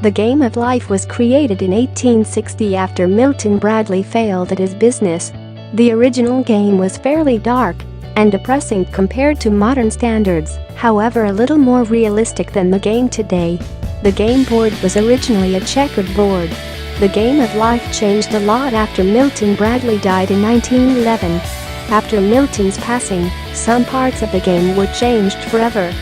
The Game of Life was created in 1860 after Milton Bradley failed at his business. The original game was fairly dark and depressing compared to modern standards, however a little more realistic than the game today. The game board was originally a checkered board. The Game of Life changed a lot after Milton Bradley died in 1911. After Milton's passing, some parts of the game were changed forever.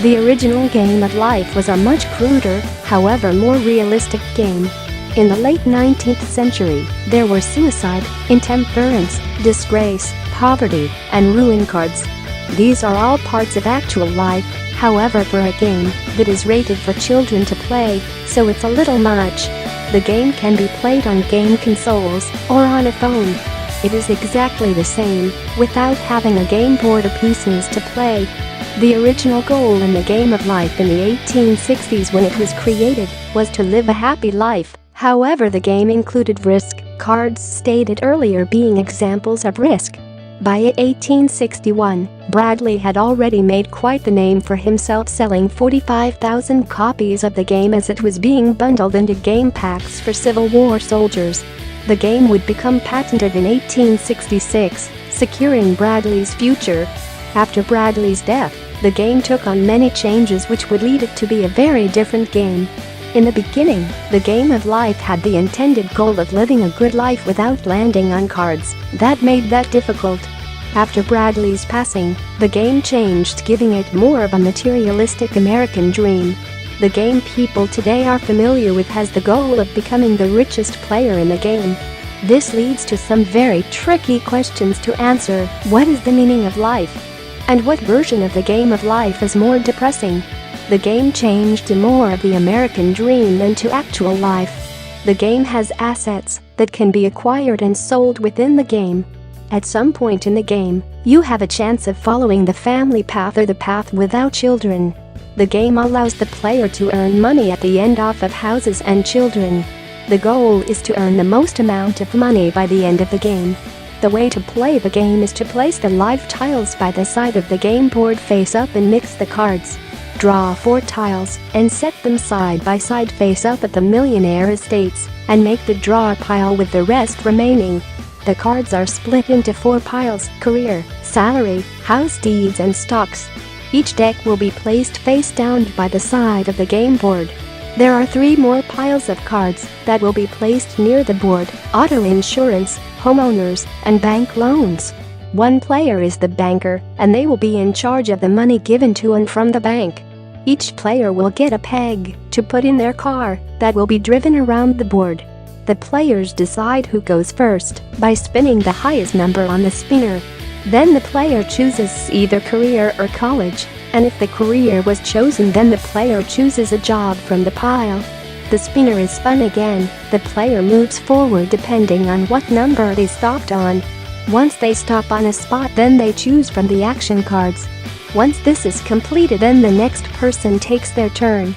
The original Game of Life was a much cruder, however more realistic game. In the late 19th century, there were suicide, intemperance, disgrace, poverty, and ruin cards. These are all parts of actual life, however for a game that is rated for children to play, so it's a little much. The game can be played on game consoles or on a phone. It is exactly the same, without having a game board or pieces to play. The original goal in the Game of Life in the 1860s when it was created was to live a happy life. However, the game included risk, cards stated earlier being examples of risk. By 1861, Bradley had already made quite the name for himself, selling 45,000 copies of the game as it was being bundled into game packs for Civil War soldiers. The game would become patented in 1866, securing Bradley's future. After Bradley's death, the game took on many changes which would lead it to be a very different game. In the beginning, the Game of Life had the intended goal of living a good life without landing on cards. That made that difficult. After Bradley's passing, the game changed, giving it more of a materialistic American dream. The game people today are familiar with has the goal of becoming the richest player in the game. This leads to some very tricky questions to answer. What is the meaning of life? And what version of the Game of Life is more depressing? The game changed to more of the American dream than to actual life. The game has assets that can be acquired and sold within the game. At some point in the game, you have a chance of following the family path or the path without children. The game allows the player to earn money at the end off of houses and children. The goal is to earn the most amount of money by the end of the game. The way to play the game is to place the live tiles by the side of the game board face up and mix the cards. Draw 4 tiles and set them side by side face up at the millionaire estates and make the draw pile with the rest remaining. The cards are split into 4 piles: career, salary, house deeds and stocks. Each deck will be placed face down by the side of the game board. There are 3 more piles of cards that will be placed near the board: auto insurance, homeowners, and bank loans. One player is the banker, and they will be in charge of the money given to and from the bank. Each player will get a peg to put in their car that will be driven around the board. The players decide who goes first by spinning the highest number on the spinner. Then the player chooses either career or college, and if the career was chosen, then the player chooses a job from the pile. The spinner is spun again. The player moves forward depending on what number they stopped on. Once they stop on a spot, then they choose from the action cards. Once this is completed, then the next person takes their turn.